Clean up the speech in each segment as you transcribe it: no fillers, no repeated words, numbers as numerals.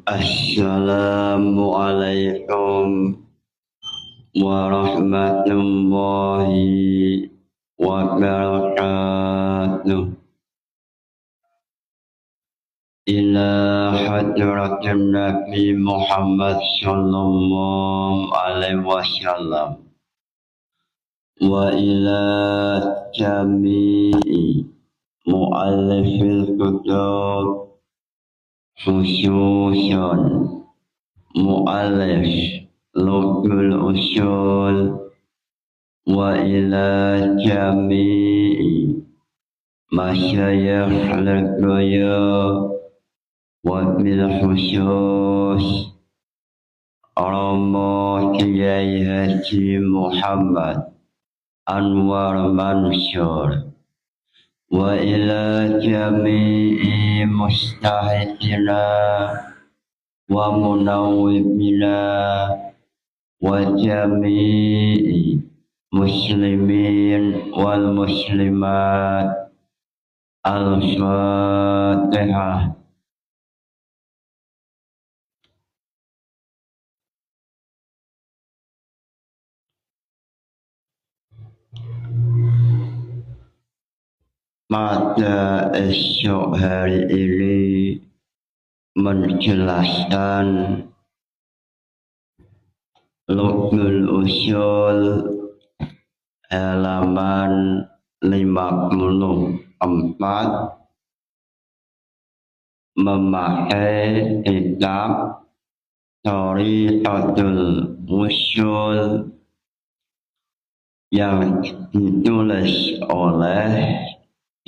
Assalamualaikum warahmatullahi wabarakatuh. Ila hadratin Nabi Muhammad sallallahu alaihi wasallam wa ila jami'i mu'allifil kutub khususan mu'allif Lughul Usul wa ila jami'i masyayikh al-Ghaya wa bil khusus Romo Kiai Haji Muhammad Anwar Mansur wa ila jami'i mustahidina wa munawwibina wa jami'i muslimin wal muslimat. Al-Fatihah. Pada esok hari ini menjelaskan Lughul Usul halaman 54 memakai kitab Thariqatul Usul yang ditulis oleh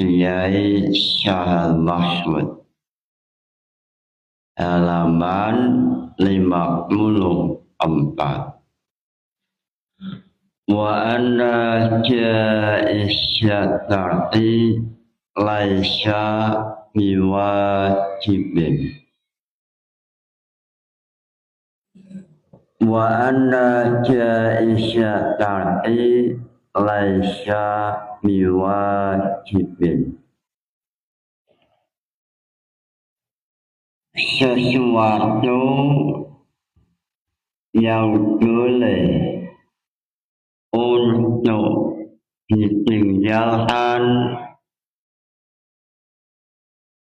Kiai Syahal Mahmud halaman 54. Wa anna ja'isyatari laisa biwajibin. Wa anna ja'isyatari laisa biwajibin. Sesuatu yang boleh untuk ditinggalkan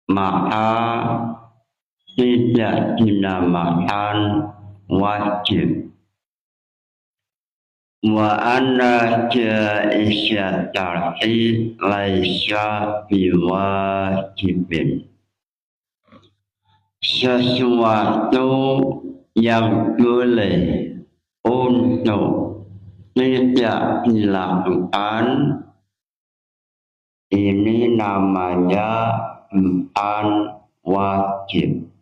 maka tidak dinamakan wajib. Wa anna ja'isyatari laisa biwajibin. Sesuatu yang boleh untuk tidak dilakukan ini namanya bukan wajib.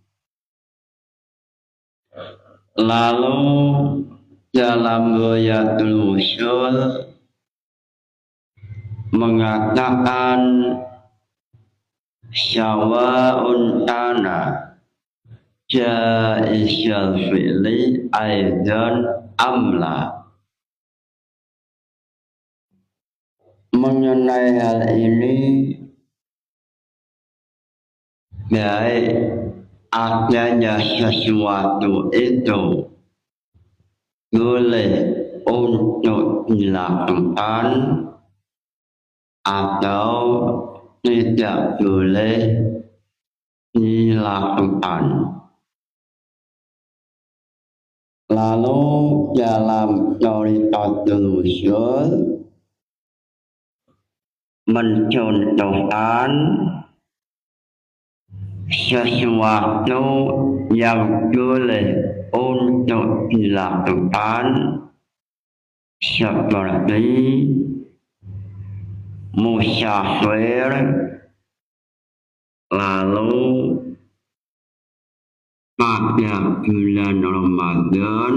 Lalu dalam Ghayatul Usul mengatakan syawa'un kana ja'isyal fi'li aidan amla. Mengenai hal ini baik adanya sesuatu itu boleh untuk dilakukan atau tidak boleh dilakukan. Lalu dalam Thariqatul Usul mencontohkan sesuatu yang boleh untuk dilakukan seperti musafir, lalu pada bulan Ramadan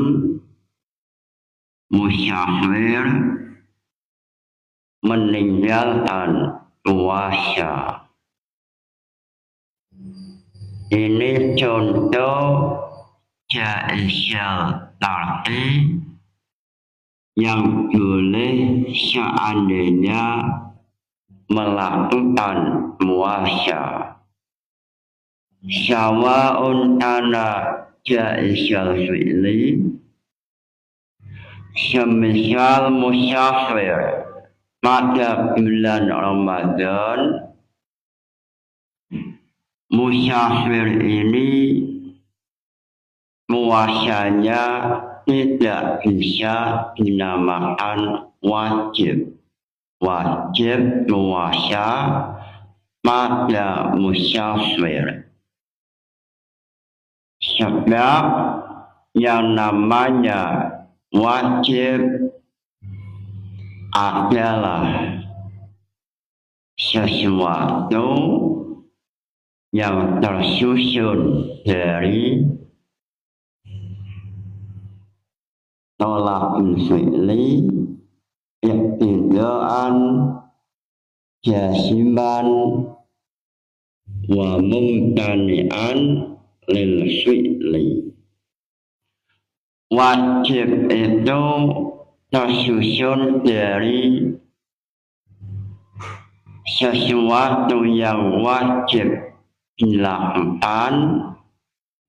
musafir meninggalkan puasa. Ini contoh ja'isyal tarki yang boleh seandainya melakukan puasa. Sawa'un ana jaisal fi'li semisal musafir pada bulan Ramadan. Musafir ini puasanya tidak bisa dinamakan wajib. Wajib puasa pada musafir. Sebab yang namanya wajib adalah sesuatu yang tersusun dari tolak fi'li, iktidaan, jasiman, wa mumtani'an lil fi'li. Wajib itu tersusun dari sesuatu yang wajib dilakukan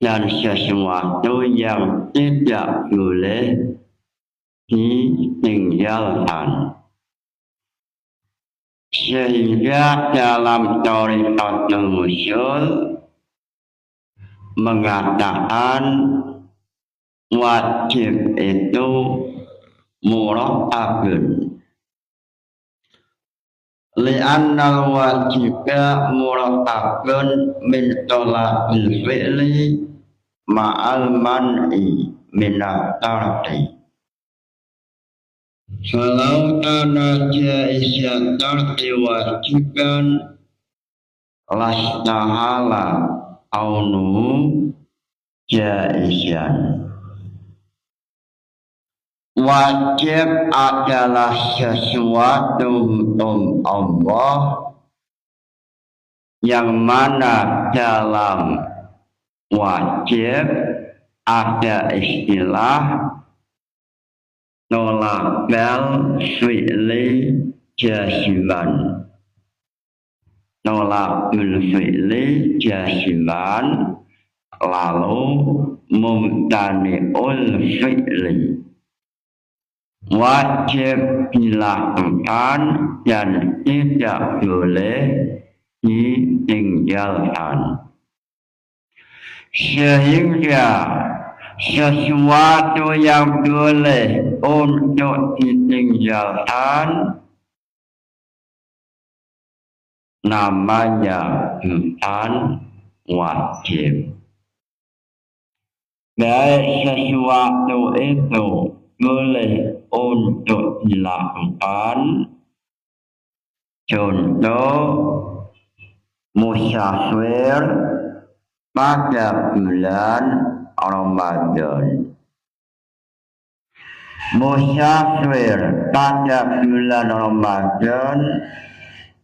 dan sesuatu yang tidak boleh ditinggalkan. Sehingga dalam Thariqatul Ushul mengatakan wajib itu murakkabun. Li'annal wajiba murakkabun min talaqil fi'li ma'al man'i minat tarqi. Falau kana jaisya tarqi wajiban lastahala aunu jaisyan. Wajib adalah sesuatu hukum Allah yang mana dalam wajib ada istilah tolakal fi'li jasiman. Tolakul fi'li jasiman lalu mumtani'ul fi'li. Wajib dilakukan dan tidak boleh ditinggalkan. Sehingga sesuatu yang boleh untuk ditinggalkan namanya bukan wajib. Baik sesuatu itu boleh untuk dilakukan, contoh musafir pada bulan Ramadan. Musafir pada bulan Ramadan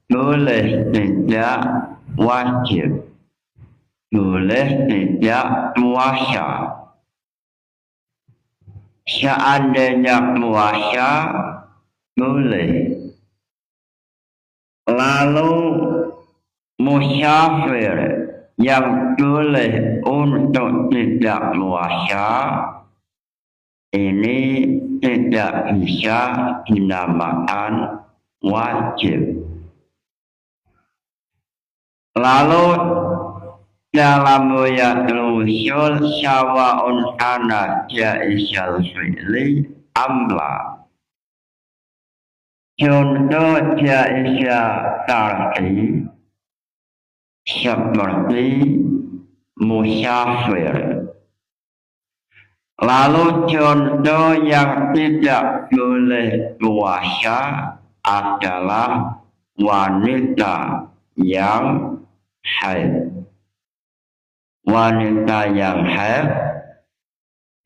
boleh tidak wajib, boleh tidak puasa. Seandainya puasa boleh. Lalu musafir yang boleh untuk tidak puasa ini tidak bisa dinamakan wajib. Lalu dalam Ruyatul Ushul sawa'un kana jaisal fi'li amla. Contoh jaisya tarqi seperti musafir. Lalu contoh yang tidak boleh puasa adalah wanita yang haid. Wanita yang haid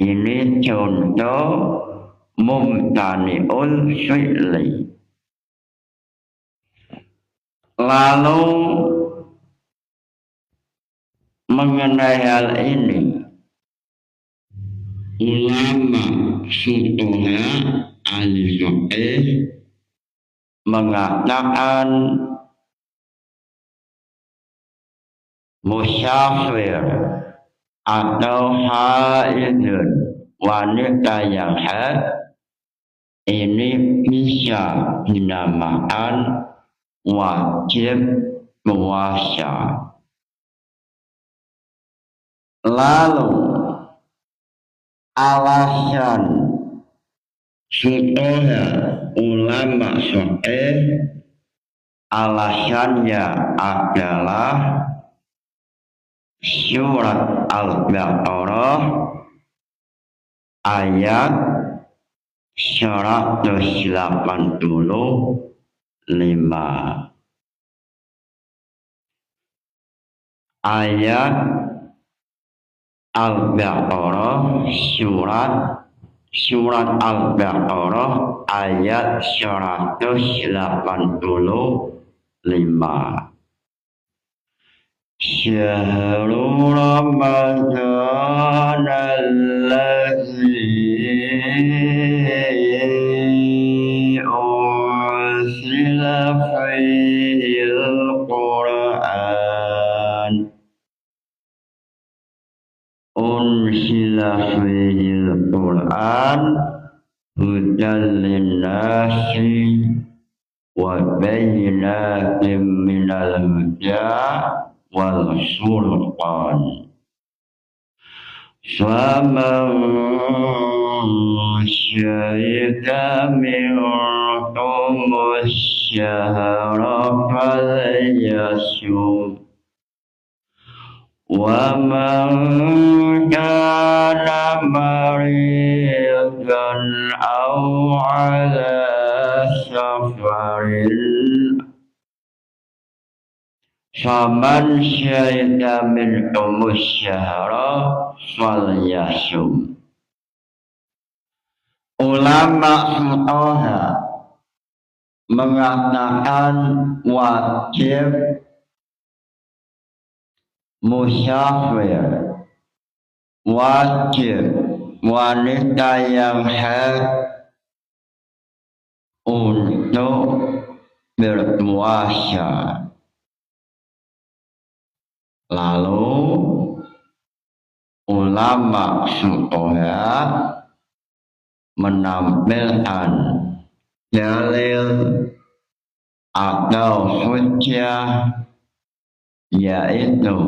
ini contoh mumtani'ul fi'li. Lalu mengenai hal ini ulama fuqaha al-fiqh mengatakan musafir atau haidun, wanita yang haid ini bisa dinamakan wajib puasa. Lalu alasan setelah ulama sahih alasannya adalah surat Al-Baqarah ayat 185. Ayat Al-Baqarah surat Al-Baqarah ayat 185. Syahrul Ramadan alladzi unzila fihil Qur'an hudan linnasi wa bayyinatin minal huda wal furqan. Faman syahida minkum asyhara falyasum wa man kana maridan aw ala safarin faman syahida minkum asyhara falyasum. Ulama fuqaha mengatakan wajib musafir, wajib wanita yang haid untuk berpuasa. Lalu ulama fuqaha menampilkan dalil atau hujjah yaitu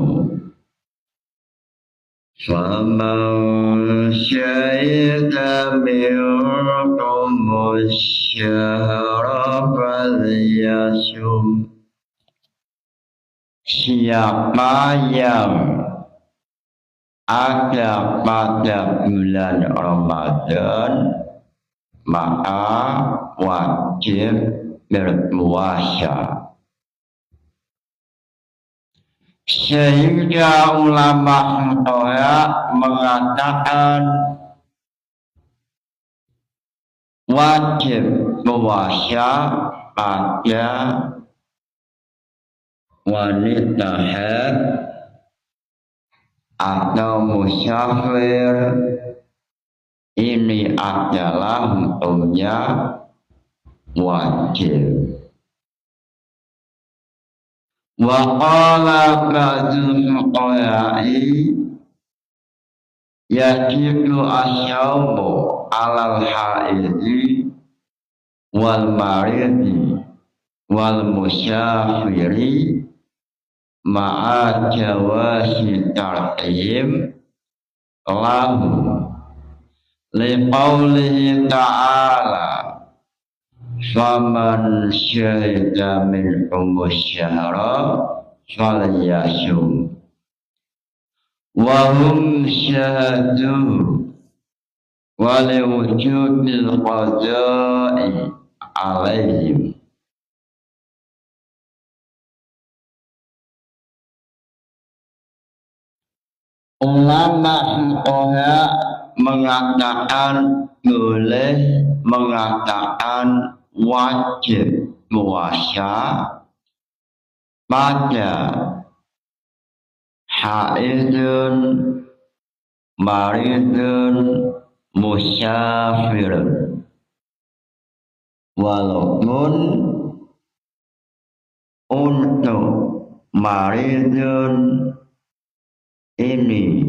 faman syahida minkum asyhara falyasum. Siapa yang ada pada bulan Ramadan maka wajib berpuasa. Sehingga ulama fuqaha mengatakan wajib puasa pada wanita haid atau musafir ini adalah hukumnya wajib. Wa qala ba'dul fuqaha'i yajibu asyaumu alal haidi wal maridi wal musafiri ma'a jawasi tarhim lahu liqaulihi ta'ala faman syahida minkum asyhara falyasum wa hum syahadu wa liwujudil qada'i alaihim. Ulama fuqaha mengatakan boleh, mengatakan wajib puasa pada haidun, maridun, musafirun. Walaupun untuk maridun, ini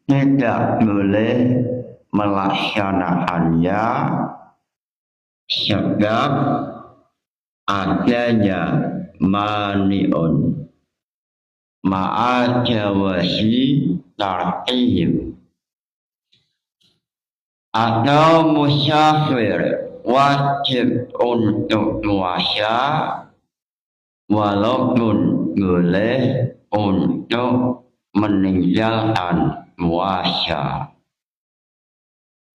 tidak boleh melaksanakannya sebab adanya mani'un ma'ajawasi tartib atau musafir wajib untuk puasa walaupun boleh untuk meninggalkan puasa,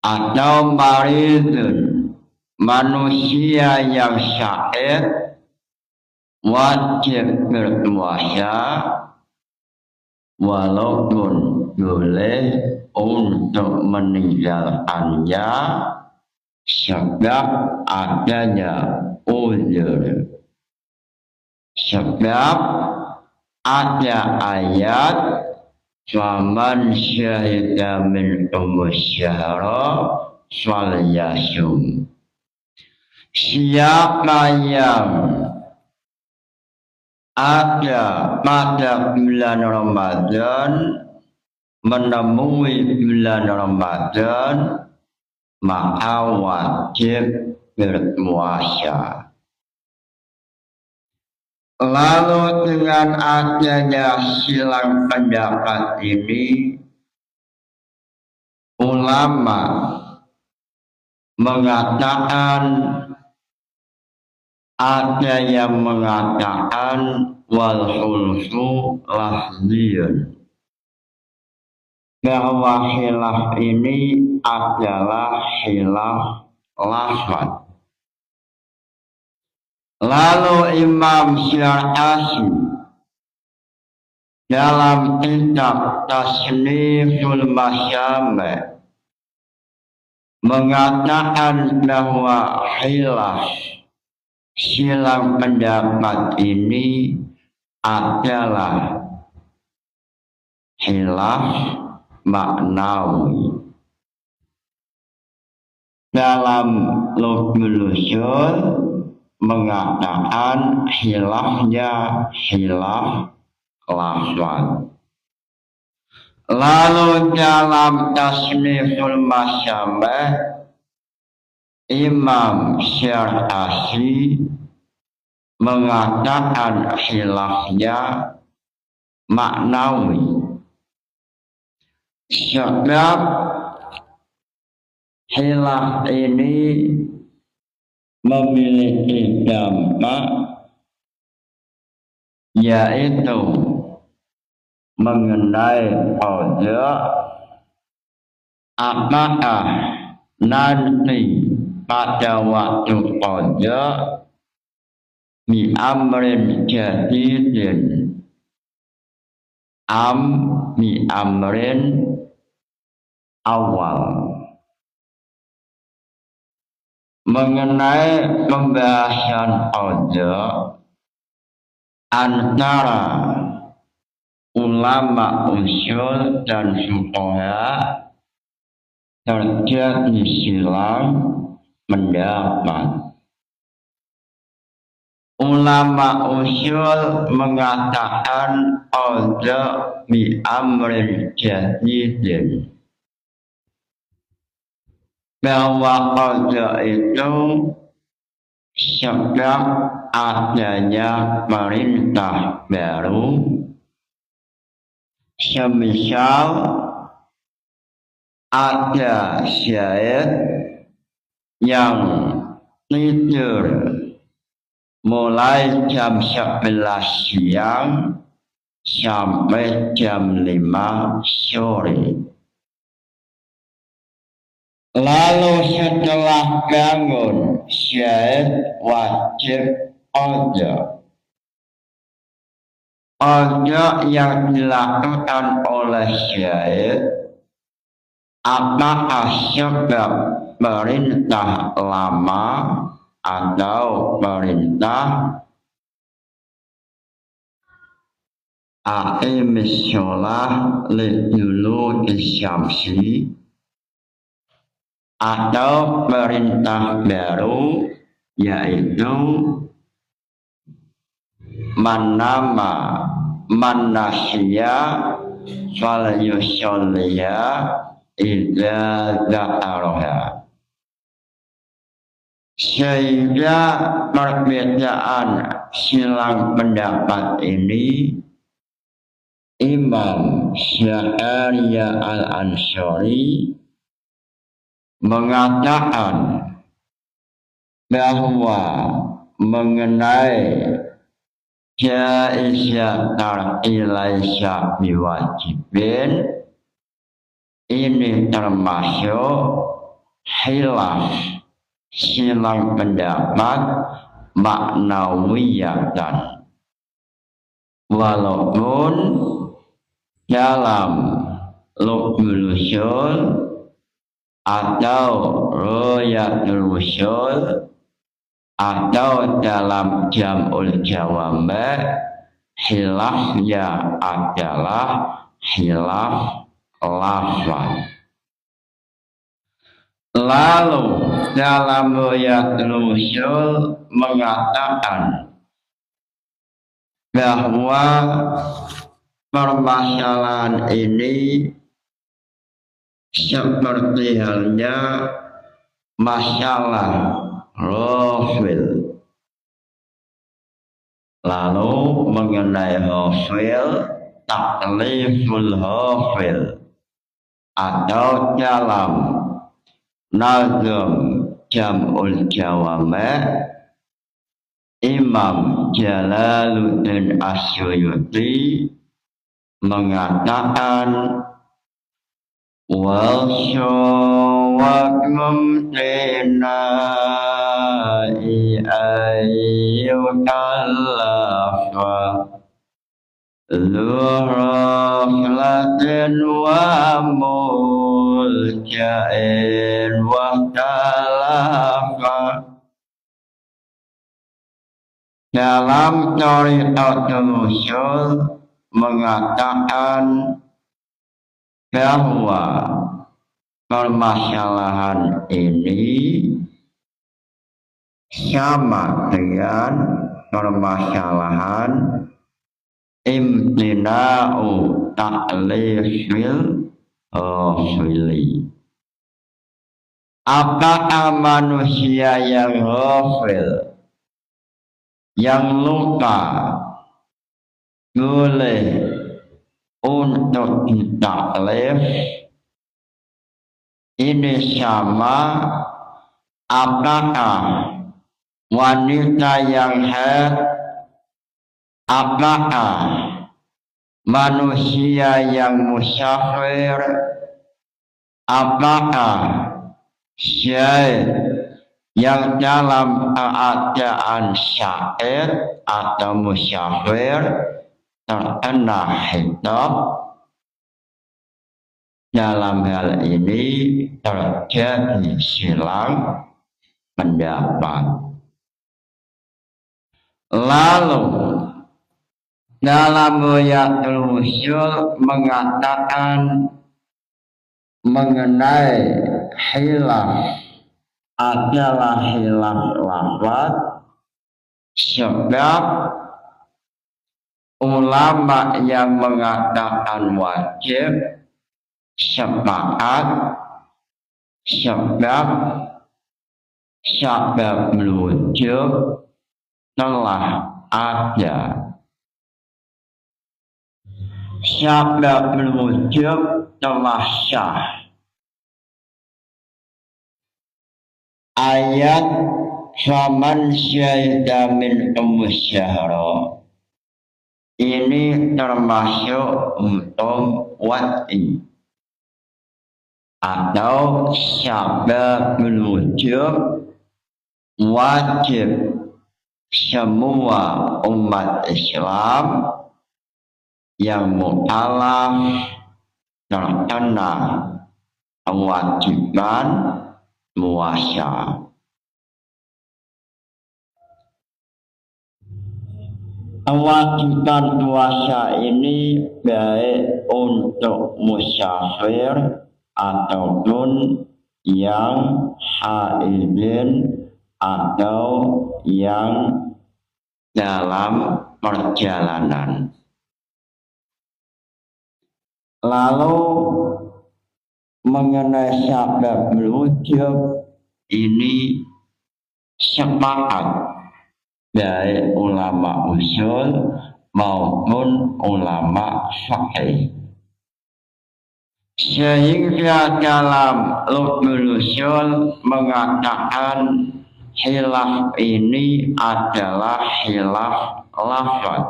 atau maridun manusia yang sakit wajib berpuasa walaupun boleh untuk meninggalkannya sebab adanya uzur. Sebab ada ayat faman syahida minkum syahra falyasum. Siapa yang ada pada bulan Ramadan menemui bulan Ramadan maka wajib berpuasa. Lalu dengan adanya silang pendapat ini, ulama mengatakan, ada yang mengatakan wal khulfu lafziyun, bahwa khilaf ini adalah khilaf lafaz. Lalu Imam Syar'asi dalam kitab Tasniful Masyami' mengatakan bahwa khilaf silang pendapat ini adalah khilaf maknawi. Dalam Lughul Ushul mengatakan khilafnya khilaf lafaz. Lalu dalam Tasniful Masyami' Imam Syar'asi mengatakan khilafnya maknawi. Sebab khilaf ini memiliki dampak, yaitu mengenai qada, apakah nanti pada waktu qada bi amrin jadidin am bi amrin awal. Mengenai pembahasan qada antara ulama usul dan fuqaha terjadi silang pendapat. Ulama usul mengatakan qada bi amrin jadidin, bahwa qada itu sebab adanya perintah baru, semisal ada syahid yang tidur mulai jam 11 siang sampai jam 5 sore. Lalu setelah bangun, syahid wajib qada. Qada yang dilakukan oleh syahid apakah sebab perintah lama atau perintah aqimis sholah liduluki syamsi, atau perintah baru yaitu manama manasya fal yusalliya idza dzakaraha. Sehingga perbedaan silang pendapat ini Imam Sya'ariyah Al-Ansari mengatakan bahwa mengenai jaizat tarqilaisya biwajibin ini termasuk khilaf silang pendapat maknawiyatan, walaupun dalam Luqmul Usul atau Royatul Usul atau dalam Jam'ul Jawami, khilafnya adalah khilaf lafaz. Lalu dalam Royatul Usul mengatakan bahwa permasalahan ini seperti halnya masalah rafil. Lalu mengenai rafil, takliful rafil atau dalam Nazm Jam'ul Jawami, Imam Jalaluddin Asyuyuti mengatakan wasyawak mumtinai ayyukallafa Zuhraflatin wa muljain wa talafa. Dalam Thariqatul Usul mengatakan bahwa permasalahan ini sama dengan permasalahan imtina'u ta'lifil rafili. Apakah manusia yang rafil, yang luka, boleh untuk ditaklif? Ini sama apakah wanita yang haid, apakah manusia yang musafir, apakah syahid yang dalam keadaan syahid atau musafir terkena hitab. Dalam hal ini terjadi silang pendapat. Lalu dalam Royatul Usul mengatakan mengenai khilaf adalah khilaf lafaz, sebab ulama yang mengatakan wajib sepakat sebab wujud telah ada. Sebab wujud telah sah. Ayat faman syahida minkum syahra ini termasuk untuk wati atau sebab wujud wajib semua umat Islam yang mukallaf terkena kewajiban puasa. Kewajiban puasa ini baik untuk musafir ataupun yang haidin atau yang dalam perjalanan. Lalu mengenai sabab meluncur ini sepakat dari ulama usul maupun ulama fikih. Sehingga dalam Lubnul Usul mengatakan khilaf ini adalah khilaf lafaz.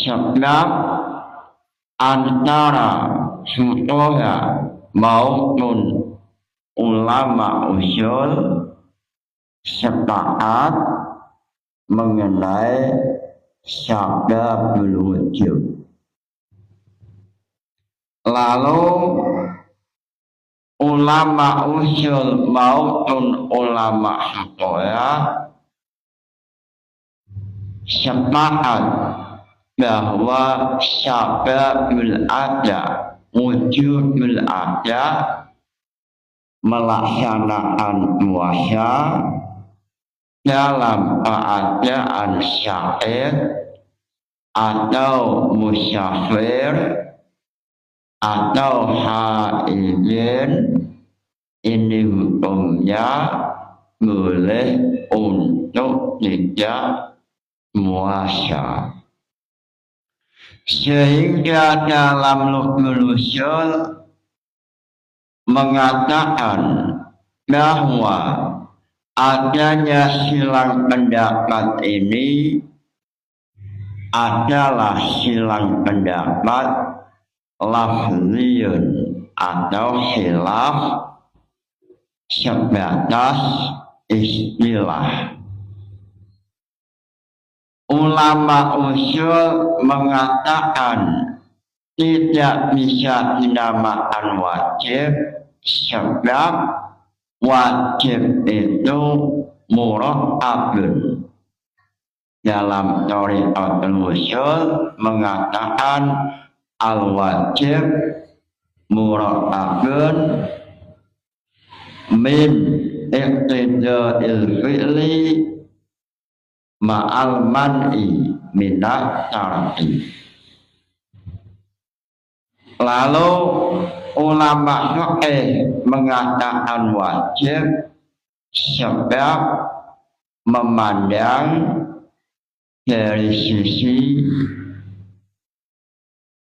Sebab antara fuqaha maupun ulama usul sepakat mengenai sababul wujud. Lalu ulama usul maupun ulama fuqaha sepakat bahwa sababul ada, wujudul ada melaksanakan puasa dalam keadaan syahid atau musafir atau haidin, ini hukumnya boleh untuk tidak puasa. Sehingga dalam Lubnul Usul mengatakan bahwa adanya silang pendapat ini adalah silang pendapat lafziyun atau khilaf sebatas istilah. Ulama usul mengatakan tidak bisa dinamakan wajib sebab wajib itu murakkabun. Dalam thariqatul usul mengatakan al-wajib murakkabun min iqtida'il fi'li ma'al man'i minat tarki. Lalu ulama fikih mengatakan wajib sebab memandang dari sisi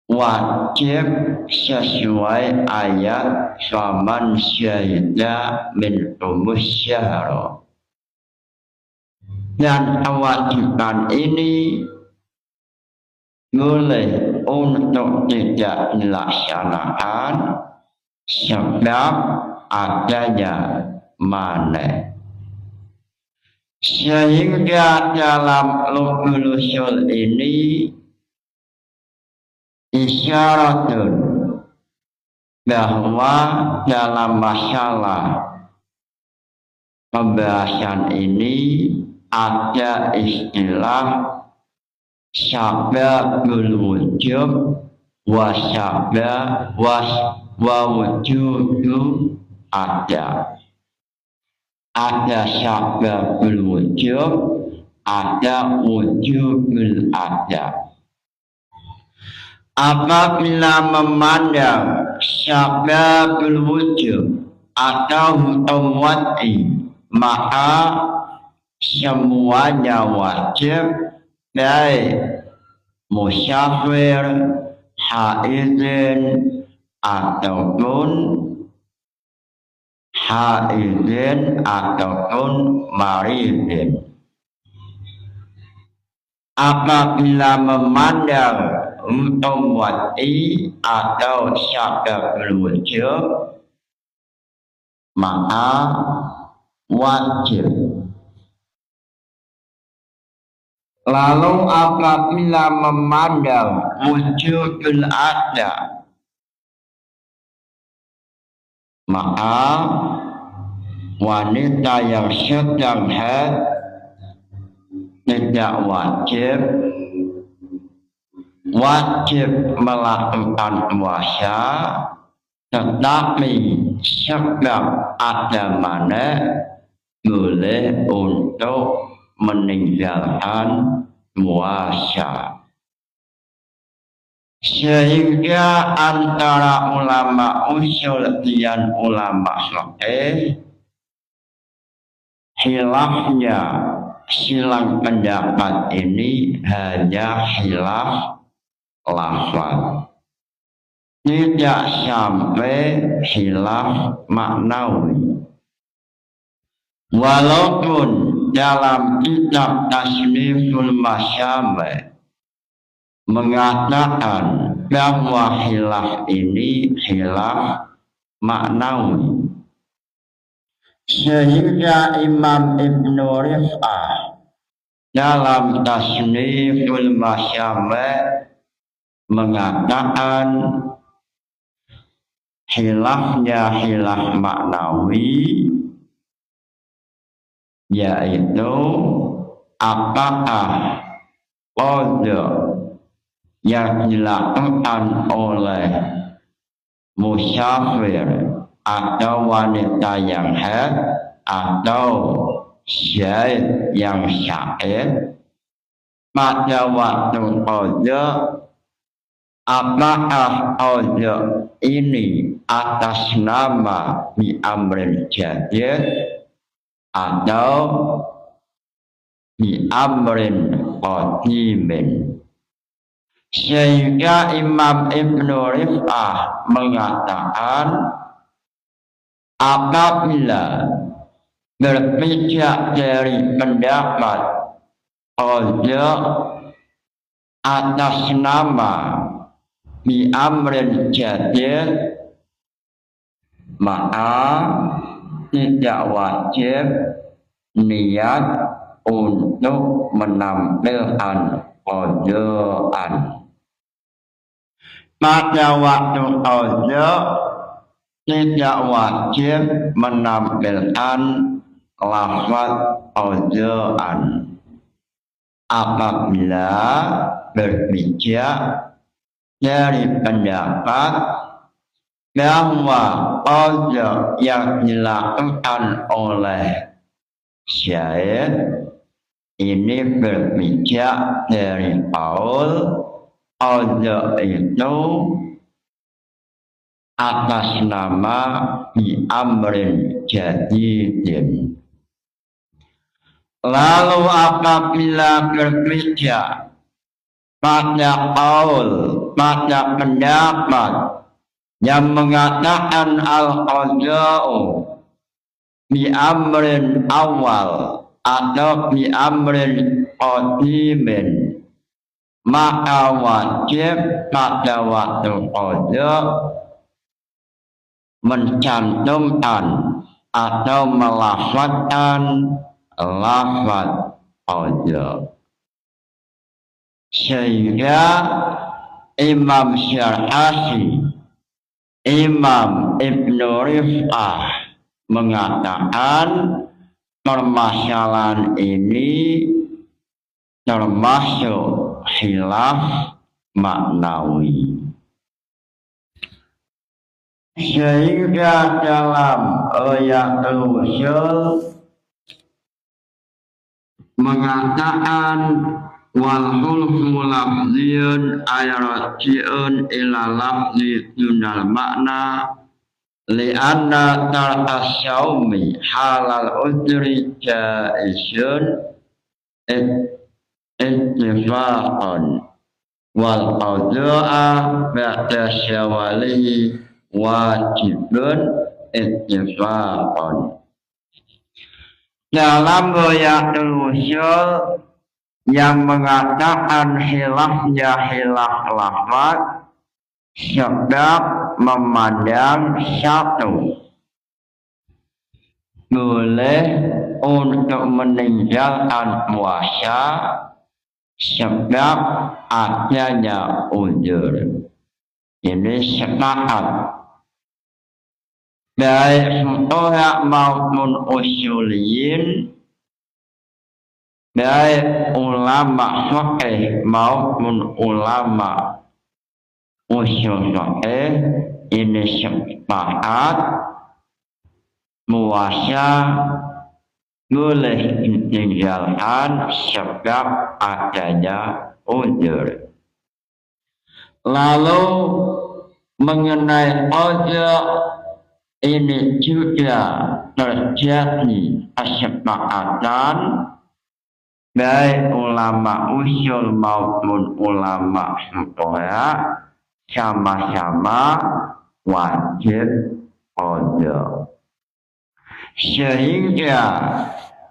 wajib sesuai ayat faman syahida min umusyahara. Dan kewajiban ini boleh untuk tidak dilaksanakan sebab adanya maneh. Sehingga dalam Lubnul Usul ini isyaratun bahwa dalam masalah pembahasan ini ada istilah sababul wujud wa wujudu ada. Ada sababul wujud, ada wujudul ada. Apabila memandang sababul wujud atau hukum wajib, maka semuanya wajib, baik musafir, haidin ataupun maridin. Apabila memandang hukum wajib atau sababul wujud, maka wajib. Lalu apabila memandang wujudul ada, maka wanita yang sedang haid tidak wajib melakukan puasa, tetapi sebab ada maneh boleh untuk meninggalkan puasa. sehingga antara ulama usul dan ulama fiqh khilafnya silang pendapat ini hanya khilaf lafaz, tidak sampai khilaf maknawi. Walaupun dalam kitab Tasniful Masyamih mengatakan bahwa khilaf ini khilaf maknawi, sehingga Imam Ibnu Rif'ah dalam Tasniful Masyamih mengatakan khilafnya khilaf maknawi, yaitu apakah qada yang dilakukan oleh musafir atau wanita yang haid atau syahid yang syahid pada waktu qada, apakah qada ini atas nama bi amrin jadid atau bi amrin qadimin. Sehingga Imam Ibnu Rif'ah mengatakan apabila berpijak dari pendapat qada atas nama bi amrin jadid, maka tidak wajib niat untuk menampilkan qadaan. Pada waktu qada tidak wajib menampilkan lafaz qadaan apabila berpijak dari pendapat bahwa qada yang dilakukan oleh syahid ini berpijak dari qaul qada itu atas nama bi amrin jadidin. Lalu apabila berpijak pada qaul, pada pendapat yang mengatakan al-qada'u bi amrin awal atau bi amrin qadimin, maka wajib pada waktu qada mencantumkan atau melafazkan lafaz qada. Sehingga Imam Syar'asi, Imam Ibnu Rif'ah mengatakan permasalahan ini termasuk khilaf maknawi. Sehingga dalam ayatul usul mengatakan wal hulfu lafziyun ayraji'un ila lafzi dunal makna li'anna tar'as syaumi halal udri ja'isun ittifaqan wal qada'a ba'da syawali wajibun ittifaqan. Dalam ayatul usul yang mengatakan khilafnya khilaf lafaz sebab memandang satu boleh untuk meninggalkan puasa sebab adanya uzur. Ini sepakat baik fuqaha maupun usuliyin, baik ulama fiqh maupun ulama usul fiqh, ini sepakat puasa boleh ditinggalkan sebab adanya uzur. Lalu mengenai ojek ini juga terjadi kesepakatan baik ulama usul maupun ulama fuqaha sama-sama wajib ojek. Sehingga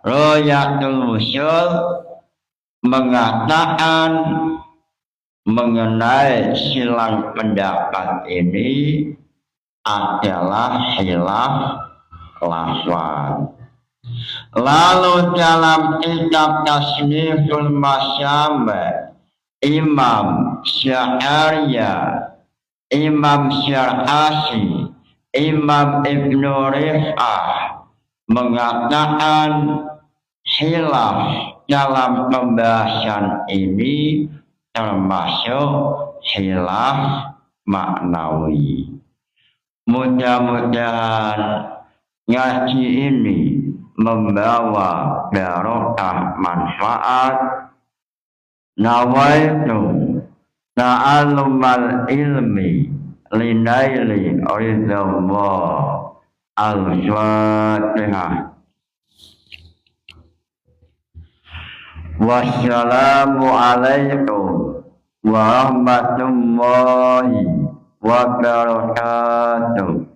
Royatul Usul mengatakan mengenai silang pendapat ini adalah khilaf lafaz. Lalu dalam kitab Tasniful Masyamah Imam Sya'ariyah, Imam Syar'asi, Imam Ibnu Rif'ah mengatakan khilaf dalam pembahasan ini termasuk khilaf maknawi. Mudah-mudahan ngaji ini membawa barokah manfaat. Nawaitu ta'allumal ilmi linaili ridallah. Al-Fatihah. Wassalamu alaikum warahmatullahi wabarakatuh.